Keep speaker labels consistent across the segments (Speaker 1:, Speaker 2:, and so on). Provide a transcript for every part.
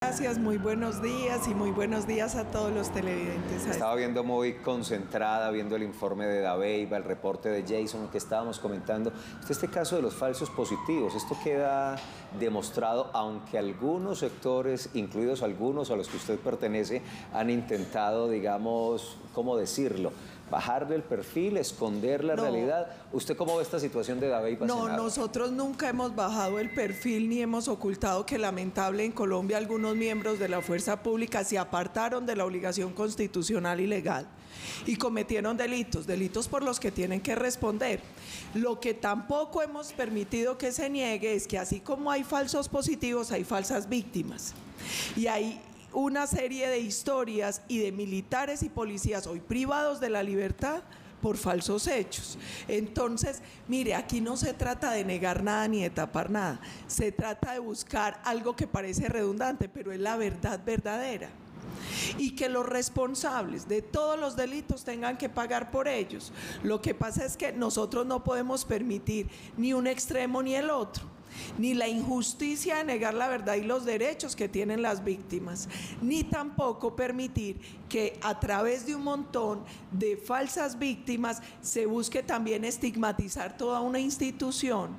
Speaker 1: Gracias, muy buenos días y muy buenos días a todos los televidentes.
Speaker 2: Estaba viendo muy concentrada, viendo el informe de Dabeiba, el reporte de Jason que estábamos comentando. Este caso de los falsos positivos, esto queda demostrado, aunque algunos sectores, incluidos algunos a los que usted pertenece, han intentado, digamos, ¿cómo decirlo?, bajarle el perfil, esconder la realidad. ¿Usted cómo ve esta situación de Dabeiba?
Speaker 1: No, nosotros nunca hemos bajado el perfil ni hemos ocultado que lamentable en Colombia algunos miembros de la fuerza pública se apartaron de la obligación constitucional y legal y cometieron delitos por los que tienen que responder. Lo que tampoco hemos permitido que se niegue es que así como hay falsos positivos, hay falsas víctimas. Y hay una serie de historias y de militares y policías hoy privados de la libertad por falsos hechos. Entonces, mire, aquí no se trata de negar nada ni de tapar nada, se trata de buscar algo que parece redundante, pero es la verdad verdadera. Y que los responsables de todos los delitos tengan que pagar por ellos. Lo que pasa es que nosotros no podemos permitir ni un extremo ni el otro, ni la injusticia de negar la verdad y los derechos que tienen las víctimas, ni tampoco permitir que a través de un montón de falsas víctimas se busque también estigmatizar toda una institución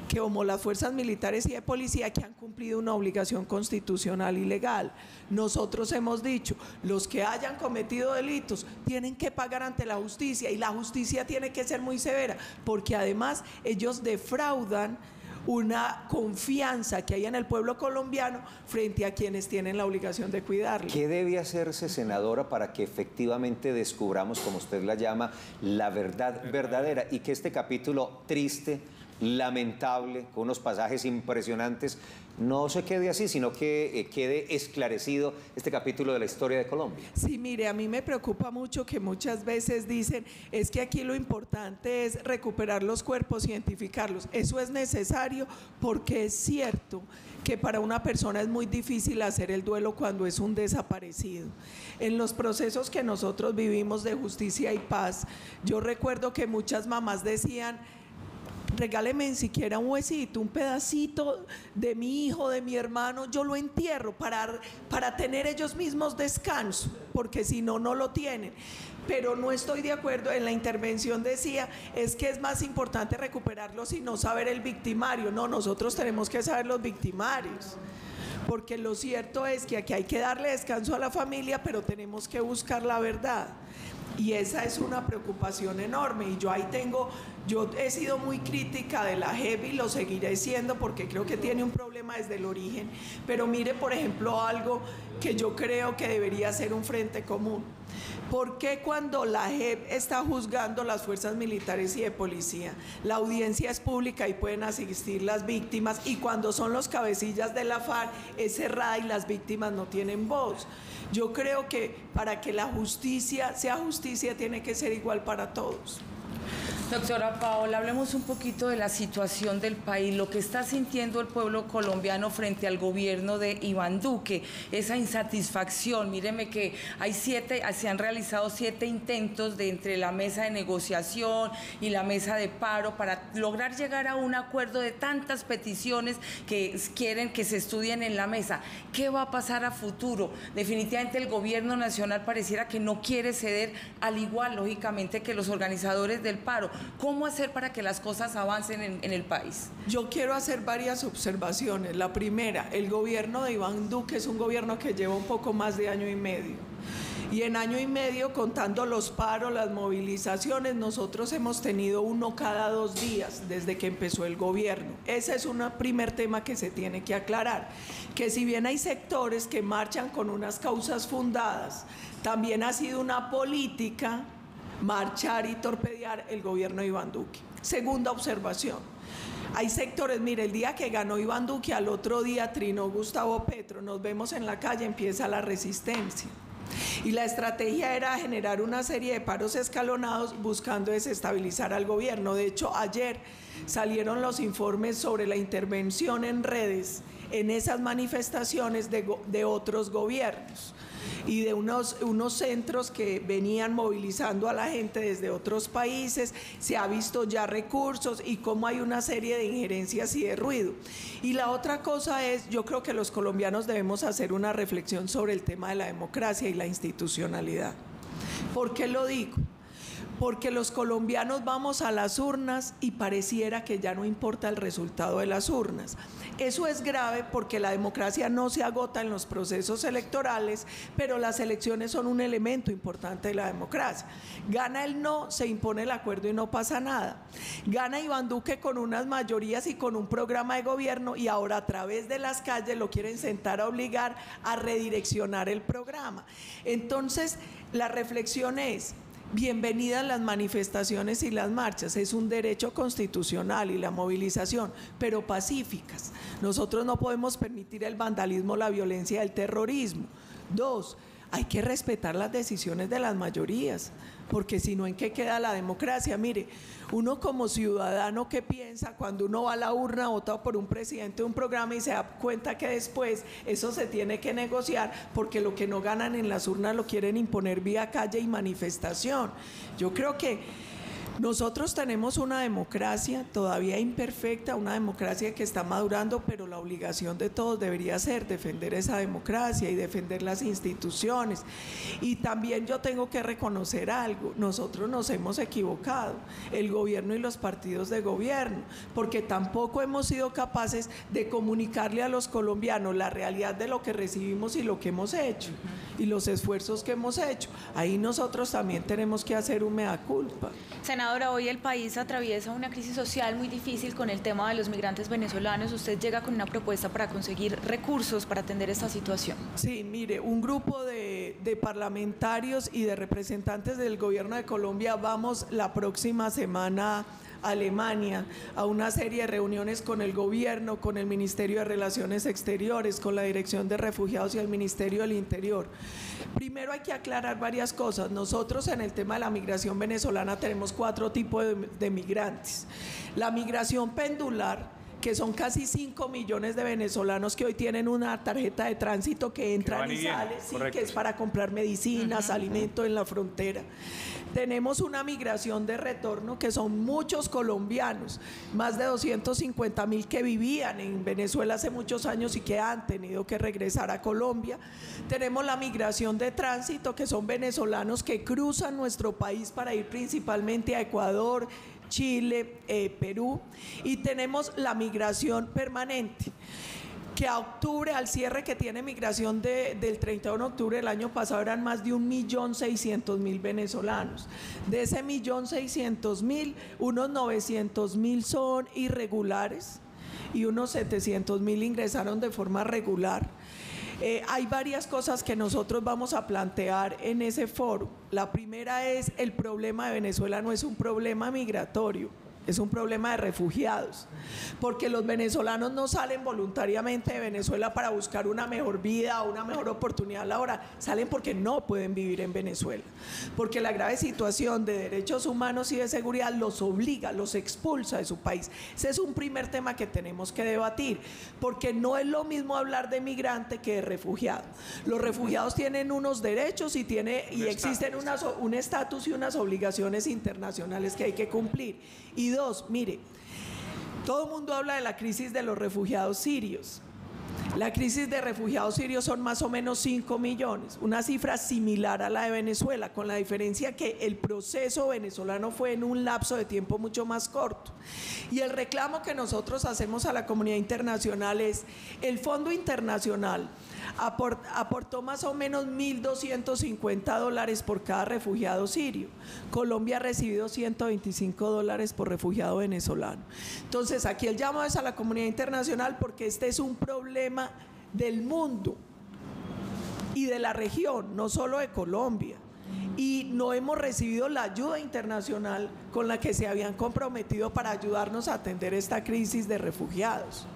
Speaker 1: que, como las fuerzas militares y de policía, que han cumplido una obligación constitucional y legal. Nosotros hemos dicho, los que hayan cometido delitos tienen que pagar ante la justicia, y la justicia tiene que ser muy severa, porque además ellos defraudan una confianza que hay en el pueblo colombiano frente a quienes tienen la obligación de cuidarlo.
Speaker 2: ¿Qué debe hacerse, senadora, para que efectivamente descubramos, como usted la llama, la verdad verdadera, y que este capítulo triste, lamentable, con unos pasajes impresionantes, no se quede así, sino que quede esclarecido este capítulo de la historia de Colombia?
Speaker 1: Sí, mire, a mí me preocupa mucho que muchas veces dicen, es que aquí lo importante es recuperar los cuerpos, identificarlos. Eso es necesario porque es cierto que para una persona es muy difícil hacer el duelo cuando es un desaparecido. En los procesos que nosotros vivimos de justicia y paz, yo recuerdo que muchas mamás decían, regáleme ni siquiera un huesito, un pedacito de mi hijo, de mi hermano, yo lo entierro para tener ellos mismos descanso, porque si no, no lo tienen. Pero no estoy de acuerdo. En la intervención decía, es que es más importante recuperarlos y no saber el victimario. No, nosotros tenemos que saber los victimarios, porque lo cierto es que aquí hay que darle descanso a la familia, pero tenemos que buscar la verdad. Y esa es una preocupación enorme, y yo he sido muy crítica de la JEP y lo seguiré siendo porque creo que tiene un problema desde el origen. Pero mire, por ejemplo, algo que yo creo que debería ser un frente común. ¿Por qué cuando la JEP está juzgando las fuerzas militares y de policía, la audiencia es pública y pueden asistir las víctimas, y cuando son los cabecillas de la FARC es cerrada y las víctimas no tienen voz? Yo creo que para que la justicia sea justicia tiene que ser igual para todos.
Speaker 3: Doctora Paola, hablemos un poquito de la situación del país, lo que está sintiendo el pueblo colombiano frente al gobierno de Iván Duque, esa insatisfacción. Míreme que se han realizado 7 intentos entre la mesa de negociación y la mesa de paro para lograr llegar a un acuerdo de tantas peticiones que quieren que se estudien en la mesa. ¿Qué va a pasar a futuro? Definitivamente el gobierno nacional pareciera que no quiere ceder, al igual, lógicamente, que los organizadores del paro. ¿Cómo hacer para que las cosas avancen en el país?
Speaker 1: Yo quiero hacer varias observaciones. La primera, el gobierno de Iván Duque es un gobierno que lleva un poco más de año y medio. Y en año y medio, contando los paros, las movilizaciones, nosotros hemos tenido uno cada 2 días desde que empezó el gobierno. Ese es un primer tema que se tiene que aclarar, que si bien hay sectores que marchan con unas causas fundadas, también ha sido una política marchar y torpedear el gobierno de Iván Duque. Segunda observación, hay sectores, mire, el día que ganó Iván Duque, al otro día trinó Gustavo Petro, nos vemos en la calle, empieza la resistencia. Y la estrategia era generar una serie de paros escalonados buscando desestabilizar al gobierno. De hecho, ayer salieron los informes sobre la intervención en redes en esas manifestaciones de otros gobiernos y de unos centros que venían movilizando a la gente desde otros países. Se ha visto ya recursos y cómo hay una serie de injerencias y de ruido. Y la otra cosa es, yo creo que los colombianos debemos hacer una reflexión sobre el tema de la democracia y la institucionalidad. ¿Por qué lo digo? Porque los colombianos vamos a las urnas y pareciera que ya no importa el resultado de las urnas. Eso es grave porque la democracia no se agota en los procesos electorales, pero las elecciones son un elemento importante de la democracia. Gana el no, se impone el acuerdo y no pasa nada. Gana Iván Duque con unas mayorías y con un programa de gobierno y ahora a través de las calles lo quieren sentar a obligar a redireccionar el programa. Entonces, la reflexión es: bienvenidas las manifestaciones y las marchas, es un derecho constitucional y la movilización, pero pacíficas. Nosotros no podemos permitir el vandalismo, la violencia, el terrorismo. 2, hay que respetar las decisiones de las mayorías, porque si no, ¿en qué queda la democracia? Mire, uno como ciudadano, ¿qué piensa cuando uno va a la urna, vota por un presidente de un programa y se da cuenta que después eso se tiene que negociar porque lo que no ganan en las urnas lo quieren imponer vía calle y manifestación? Yo creo que nosotros tenemos una democracia todavía imperfecta, una democracia que está madurando, pero la obligación de todos debería ser defender esa democracia y defender las instituciones. Y también yo tengo que reconocer algo: nosotros nos hemos equivocado, el gobierno y los partidos de gobierno, porque tampoco hemos sido capaces de comunicarle a los colombianos la realidad de lo que recibimos y lo que hemos hecho, y los esfuerzos que hemos hecho. Ahí nosotros también tenemos que hacer un mea culpa.
Speaker 4: Senadora, hoy el país atraviesa una crisis social muy difícil con el tema de los migrantes venezolanos. Usted llega con una propuesta para conseguir recursos para atender esta situación.
Speaker 1: Sí, mire, un grupo de parlamentarios y de representantes del gobierno de Colombia vamos la próxima semana a Alemania a una serie de reuniones con el gobierno, con el Ministerio de Relaciones Exteriores, con la Dirección de Refugiados y el Ministerio del Interior. Primero hay que aclarar varias cosas. Nosotros en el tema de la migración venezolana tenemos 4 tipos de migrantes. La migración pendular, que son casi 5 millones de venezolanos que hoy tienen una tarjeta de tránsito que entran y salen, sí, que es para comprar medicinas, alimentos en la frontera. Tenemos una migración de retorno, que son muchos colombianos, más de 250.000 que vivían en Venezuela hace muchos años y que han tenido que regresar a Colombia. Tenemos la migración de tránsito, que son venezolanos que cruzan nuestro país para ir principalmente a Ecuador, Chile, Perú, y tenemos la migración permanente, que a octubre, al cierre que tiene migración del 31 de octubre del año pasado, eran más de 1.600.000 venezolanos. De ese 1.600.000, unos 900.000 son irregulares y unos 700.000 ingresaron de forma regular. Hay varias cosas que nosotros vamos a plantear en ese foro. La primera es: el problema de Venezuela no es un problema migratorio, es un problema de refugiados, porque los venezolanos no salen voluntariamente de Venezuela para buscar una mejor vida o una mejor oportunidad laboral, salen porque no pueden vivir en Venezuela, porque la grave situación de derechos humanos y de seguridad los obliga, los expulsa de su país. Ese es un primer tema que tenemos que debatir, porque no es lo mismo hablar de migrante que de refugiado. Los refugiados tienen unos derechos y existen un estatus y unas obligaciones internacionales que hay que cumplir. Y 2, mire, todo el mundo habla de la crisis de los refugiados sirios. La crisis de refugiados sirios son más o menos 5 millones, una cifra similar a la de Venezuela, con la diferencia que el proceso venezolano fue en un lapso de tiempo mucho más corto. Y el reclamo que nosotros hacemos a la comunidad internacional es: el Fondo Internacional aportó más o menos $1.250 por cada refugiado sirio. Colombia ha recibido $125 por refugiado venezolano. Entonces, aquí el llamado es a la comunidad internacional, porque este es un problema del mundo y de la región, no solo de Colombia. Y no hemos recibido la ayuda internacional con la que se habían comprometido para ayudarnos a atender esta crisis de refugiados.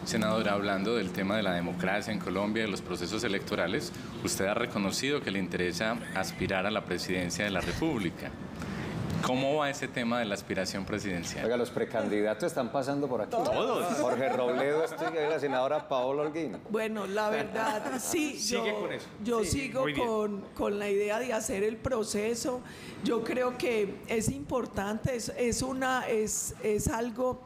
Speaker 5: Senadora, hablando del tema de la democracia en Colombia y de los procesos electorales, usted ha reconocido que le interesa aspirar a la presidencia de la República. ¿Cómo va ese tema de la aspiración presidencial?
Speaker 2: Oiga, los precandidatos están pasando por aquí.
Speaker 5: Todos.
Speaker 2: Jorge Robledo, la senadora Paola Holguín.
Speaker 1: Bueno, la verdad, sí, yo sigo con la idea de hacer el proceso. Yo creo que es importante, es algo.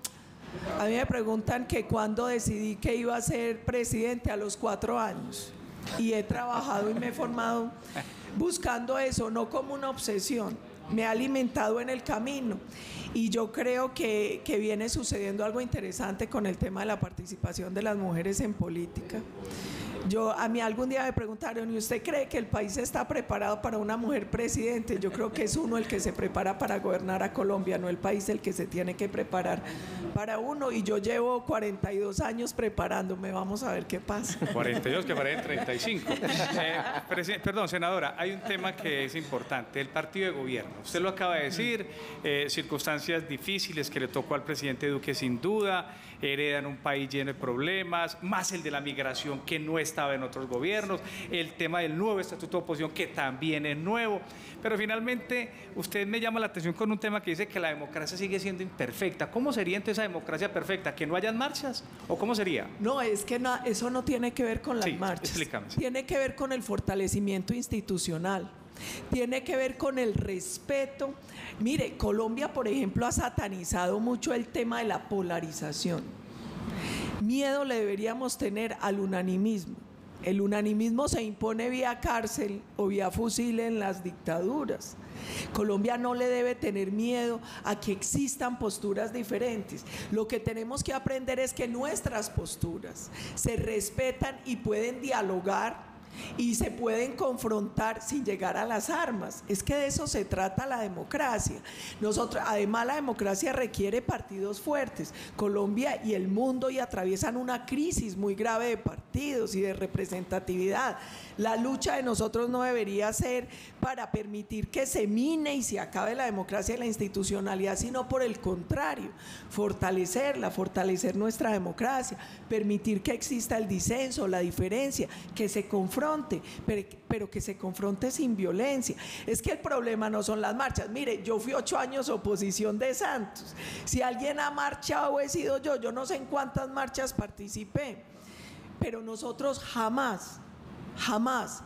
Speaker 1: A mí me preguntan que cuándo decidí que iba a ser presidente, a los 4 años. Y he trabajado y me he formado buscando eso, no como una obsesión. Me ha alimentado en el camino y yo creo que viene sucediendo algo interesante con el tema de la participación de las mujeres en política. A mí algún día me preguntaron, ¿y usted cree que el país está preparado para una mujer presidente? Yo creo que es uno el que se prepara para gobernar a Colombia, no el país el que se tiene que preparar para uno, y yo llevo 42 años preparándome, vamos a ver qué pasa.
Speaker 6: 42, que parecen 35. Perdón, senadora, hay un tema que es importante, el partido de gobierno. Usted lo acaba de decir, circunstancias difíciles que le tocó al presidente Duque sin duda, heredan un país lleno de problemas, más el de la migración que no estaba en otros gobiernos, el tema del nuevo estatuto de oposición que también es nuevo, pero finalmente usted me llama la atención con un tema que dice que la democracia sigue siendo imperfecta. ¿Cómo sería entonces esa democracia perfecta? ¿Que no hayan marchas? ¿O cómo sería?
Speaker 1: No, es que eso no tiene que ver con las marchas.
Speaker 6: Explícame.
Speaker 1: Tiene que ver con el fortalecimiento institucional. Tiene que ver con el respeto. Mire, Colombia, por ejemplo, ha satanizado mucho el tema de la polarización. Miedo le deberíamos tener al unanimismo. El unanimismo se impone vía cárcel o vía fusil en las dictaduras. Colombia no le debe tener miedo a que existan posturas diferentes. Lo que tenemos que aprender es que nuestras posturas se respetan y pueden dialogar y se pueden confrontar sin llegar a las armas. Es que de eso se trata la democracia. Además, la democracia requiere partidos fuertes. Colombia y el mundo y atraviesan una crisis muy grave de partidos y de representatividad. La lucha de nosotros no debería ser para permitir que se mine y se acabe la democracia y la institucionalidad, sino por el contrario, fortalecerla, fortalecer nuestra democracia, permitir que exista el disenso, la diferencia, que se confronte, pero que se confronte sin violencia. Es que el problema no son las marchas. Mire, yo fui 8 años oposición de Santos. Si alguien ha marchado, he sido yo no sé en cuántas marchas participé, pero nosotros jamás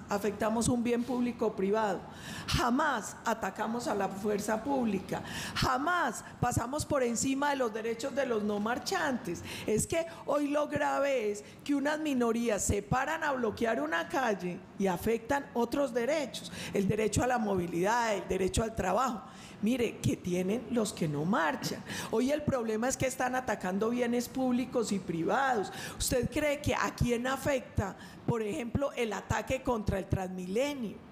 Speaker 1: afectamos un bien público o privado, jamás atacamos a la fuerza pública, jamás pasamos por encima de los derechos de los no marchantes. Es que hoy lo grave es que unas minorías se paran a bloquear una calle y afectan otros derechos, el derecho a la movilidad, el derecho al trabajo. Mire, que tienen los que no marchan. Hoy el problema es que están atacando bienes públicos y privados. ¿Usted cree que a quién afecta, por ejemplo, el ataque contra el Transmilenio?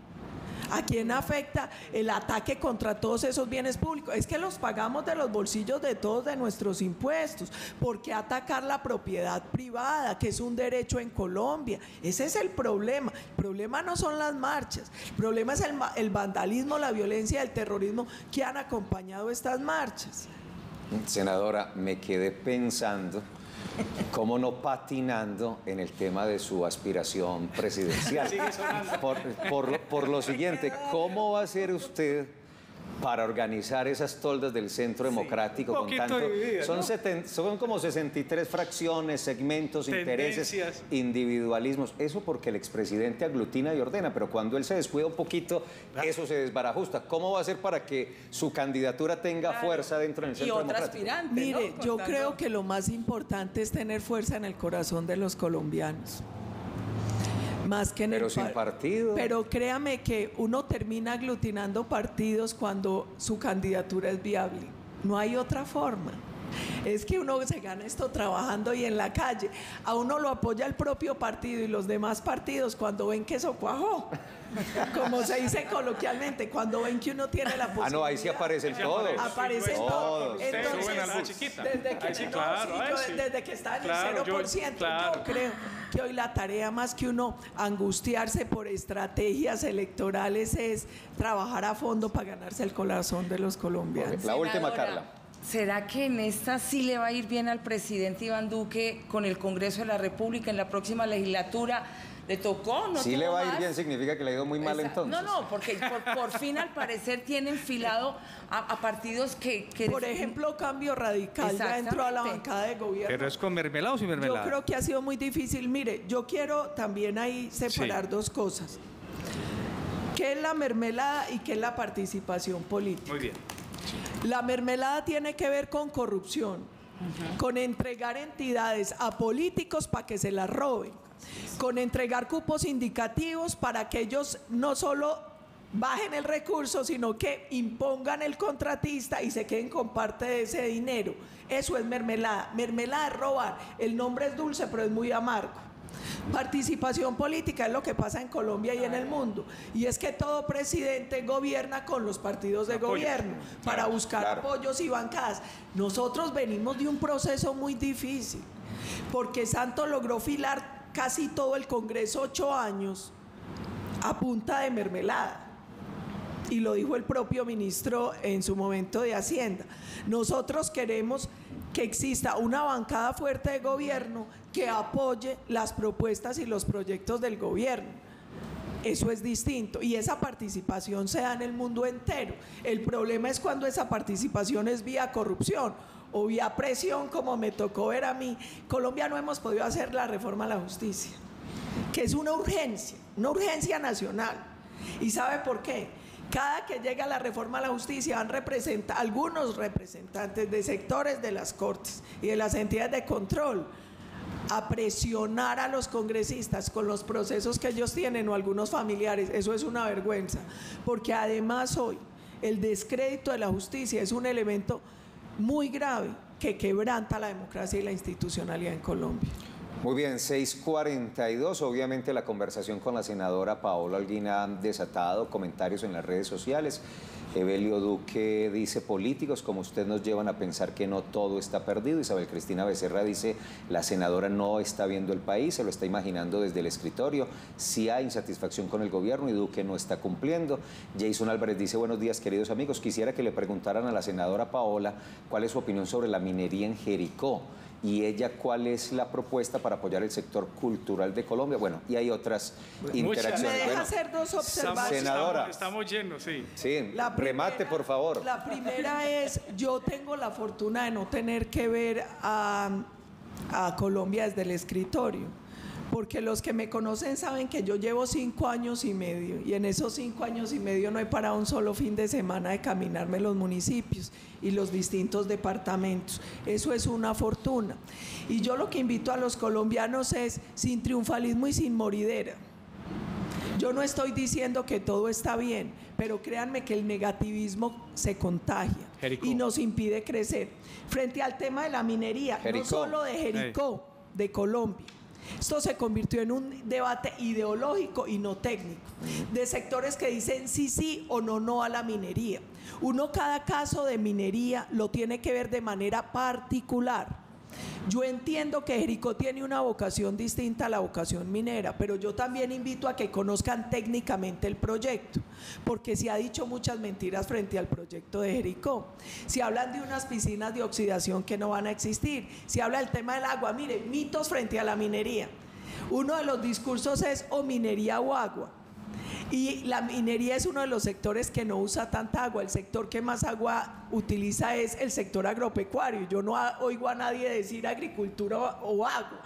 Speaker 1: ¿A quién afecta el ataque contra todos esos bienes públicos? Es que los pagamos de los bolsillos de todos, de nuestros impuestos. ¿Por qué atacar la propiedad privada, que es un derecho en Colombia? Ese es el problema. El problema no son las marchas. El problema es el vandalismo, la violencia, el terrorismo que han acompañado estas marchas.
Speaker 2: Senadora, me quedé pensando cómo no patinando en el tema de su aspiración presidencial. Por lo siguiente, ¿cómo va a ser usted para organizar esas toldas del Centro Democrático con tanto? Dividida, ¿no? Son como 63 fracciones, segmentos, tendencias, intereses, individualismos. Eso porque el expresidente aglutina y ordena, pero cuando él se descuida un poquito, eso se desbarajusta. ¿Cómo va a ser para que su candidatura tenga fuerza dentro del Centro Democrático?
Speaker 3: Aspirante,
Speaker 1: mire, ¿no? Yo creo que lo más importante es tener fuerza en el corazón de los colombianos. Más que en
Speaker 2: pero sin partido.
Speaker 1: Pero créame que uno termina aglutinando partidos cuando su candidatura es viable. No hay otra forma. Es que uno se gana esto trabajando y en la calle. A uno lo apoya el propio partido y los demás partidos cuando ven que eso cuajó. Como se dice coloquialmente, cuando ven que uno tiene la posibilidad.
Speaker 2: Ah, no, ahí sí aparecen todos.
Speaker 1: Aparecen todos.
Speaker 6: Entonces, suben a la chiquita.
Speaker 1: Desde que está en el 0%, yo creo que hoy la tarea, más que uno angustiarse por estrategias electorales, es trabajar a fondo para ganarse el corazón de los colombianos.
Speaker 2: La última, Carla.
Speaker 3: ¿Será que en esta sí le va a ir bien al presidente Iván Duque con el Congreso de la República en la próxima legislatura? Le tocó, no
Speaker 2: Si
Speaker 3: tuvo
Speaker 2: le va a ir
Speaker 3: más.
Speaker 2: bien, significa que le ha ido muy mal entonces.
Speaker 3: No, porque por fin al parecer tienen enfilado a partidos que...
Speaker 1: Por ejemplo, Cambio Radical ya entró a la
Speaker 3: Exactamente.
Speaker 1: bancada de gobierno.
Speaker 6: ¿Pero es con mermelada o sin mermelada?
Speaker 1: Yo creo que ha sido muy difícil. Mire, yo quiero también ahí separar
Speaker 6: Sí.
Speaker 1: dos cosas. ¿Qué es la mermelada y qué es la participación política?
Speaker 6: Muy bien.
Speaker 1: La mermelada tiene que ver con corrupción, con entregar entidades a políticos para que se las roben, con entregar cupos indicativos para que ellos no solo bajen el recurso, sino que impongan el contratista y se queden con parte de ese dinero. Eso es mermelada. Mermelada es robar. El nombre es dulce, pero es muy amargo. Participación política es lo que pasa en Colombia y en el mundo. Y es que todo presidente gobierna con los partidos de gobierno para buscar apoyos y bancadas. Nosotros venimos de un proceso muy difícil, porque Santos logró filar casi todo el Congreso 8 años a punta de mermelada. Y lo dijo el propio ministro en su momento de Hacienda. Nosotros queremos que exista una bancada fuerte de gobierno que apoye las propuestas y los proyectos del gobierno. Eso es distinto y esa participación se da en el mundo entero. El problema es cuando esa participación es vía corrupción o vía presión, como me tocó ver a mí. Colombia no hemos podido hacer la reforma a la justicia, que es una urgencia nacional. ¿Y sabe por qué? Cada que llega la reforma a la justicia van algunos representantes de sectores de las cortes y de las entidades de control a presionar a los congresistas con los procesos que ellos tienen o algunos familiares. Eso es una vergüenza, porque además hoy el descrédito de la justicia es un elemento muy grave que quebranta la democracia y la institucionalidad en Colombia.
Speaker 2: Muy bien, 6:42. Obviamente la conversación con la senadora Paola Holguín ha desatado comentarios en las redes sociales. Evelio Duque dice: políticos como usted nos llevan a pensar que no todo está perdido. Isabel Cristina Becerra dice: la senadora no está viendo el país, se lo está imaginando desde el escritorio. Sí hay insatisfacción con el gobierno y Duque no está cumpliendo. Jason Álvarez dice: buenos días, queridos amigos. Quisiera que le preguntaran a la senadora Paola cuál es su opinión sobre la minería en Jericó. Y ella, ¿cuál es la propuesta para apoyar el sector cultural de Colombia? Bueno, y hay otras interacciones.
Speaker 1: ¿Me deja
Speaker 2: Bueno,
Speaker 1: hacer dos observaciones?
Speaker 2: Senadora.
Speaker 6: Estamos llenos, sí.
Speaker 2: sí,
Speaker 1: La
Speaker 2: remate,
Speaker 1: primera-
Speaker 2: por favor.
Speaker 1: La primera es, yo tengo la fortuna de no tener que ver a Colombia desde el escritorio, porque los que me conocen saben que yo llevo 5 años y medio y en esos 5 años y medio no he parado un solo fin de semana de caminarme los municipios y los distintos departamentos. Eso es una fortuna. Y yo lo que invito a los colombianos es sin triunfalismo y sin moridera. Yo no estoy diciendo que todo está bien, pero créanme que el negativismo se contagia
Speaker 6: Jericó.
Speaker 1: y nos impide crecer. Frente al tema de la minería,
Speaker 2: Jericó.
Speaker 1: no solo de Jericó, de Colombia. Esto se convirtió en un debate ideológico y no técnico, de sectores que dicen sí o no a la minería. Uno cada caso de minería lo tiene que ver de manera particular. Yo entiendo que Jericó tiene una vocación distinta a la vocación minera, pero yo también invito a que conozcan técnicamente el proyecto, porque se ha dicho muchas mentiras frente al proyecto de Jericó. Se hablan de unas piscinas de oxidación que no van a existir, se habla del tema del agua. Mire, mitos frente a la minería. Uno de los discursos es o minería o agua. Y la minería es uno de los sectores que no usa tanta agua. El sector que más agua utiliza es el sector agropecuario. Yo no oigo a nadie decir agricultura o agua.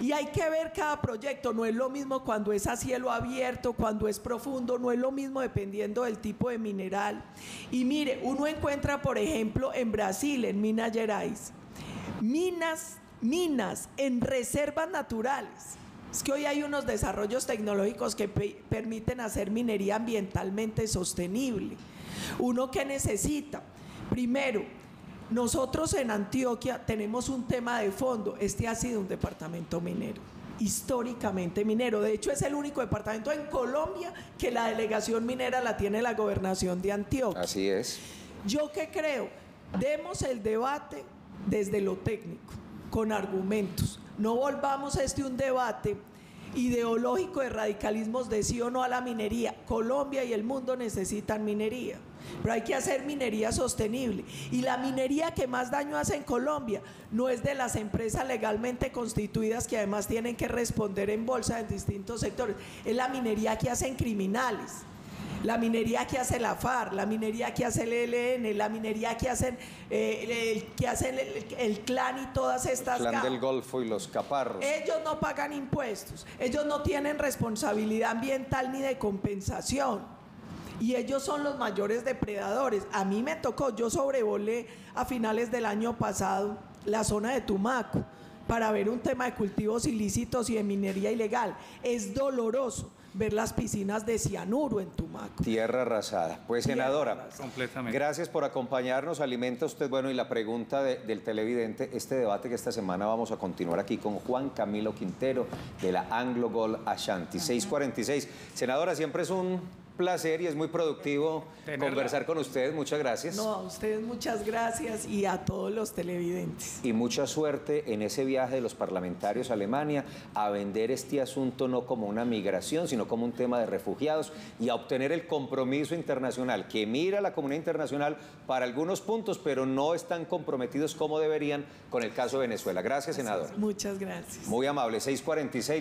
Speaker 1: Y hay que ver cada proyecto. No es lo mismo cuando es a cielo abierto, cuando es profundo, no es lo mismo dependiendo del tipo de mineral. Y mire, uno encuentra, por ejemplo, en Brasil, en Minas Gerais, minas en reservas naturales. Es que hoy hay unos desarrollos tecnológicos que permiten hacer minería ambientalmente sostenible. ¿Uno qué necesita? Primero, nosotros en Antioquia tenemos un tema de fondo. Este ha sido un departamento minero, históricamente minero. De hecho, es el único departamento en Colombia que la delegación minera la tiene la gobernación de Antioquia.
Speaker 2: Así es.
Speaker 1: ¿Yo qué creo? Demos el debate desde lo técnico, con argumentos. No volvamos un debate ideológico de radicalismos de sí o no a la minería. Colombia y el mundo necesitan minería. pero hay que hacer minería sostenible. Y la minería que más daño hace en Colombia no es de las empresas legalmente constituidas que además tienen que responder en bolsa en distintos sectores, es la minería que hacen criminales. La minería que hace la FARC, la minería que hace el ELN, la minería que hacen el clan y todas estas
Speaker 2: el clan del Golfo y los caparros.
Speaker 1: Ellos no pagan impuestos, ellos no tienen responsabilidad ambiental ni de compensación. Y ellos son los mayores depredadores. A mí me tocó, yo sobrevolé a finales del año pasado la zona de Tumaco para ver un tema de cultivos ilícitos y de minería ilegal. Es doloroso ver las piscinas de cianuro en Tumaco.
Speaker 2: Tierra arrasada. Pues, senadora,
Speaker 6: completamente.
Speaker 2: Gracias por acompañarnos. Alimenta usted, bueno, y la pregunta del televidente, este debate que esta semana vamos a continuar aquí con Juan Camilo Quintero de la Anglo Gold Ashanti. 6:46. Senadora, siempre es un placer y es muy productivo conversar con ustedes. Muchas gracias.
Speaker 1: No, a ustedes muchas gracias y a todos los televidentes.
Speaker 2: Y mucha suerte en ese viaje de los parlamentarios a Alemania a vender este asunto no como una migración, sino como un tema de refugiados y a obtener el compromiso internacional que mira la comunidad internacional para algunos puntos, pero no están comprometidos como deberían con el caso de Venezuela. Gracias, senador.
Speaker 1: Muchas gracias.
Speaker 2: Muy amable. 6:46.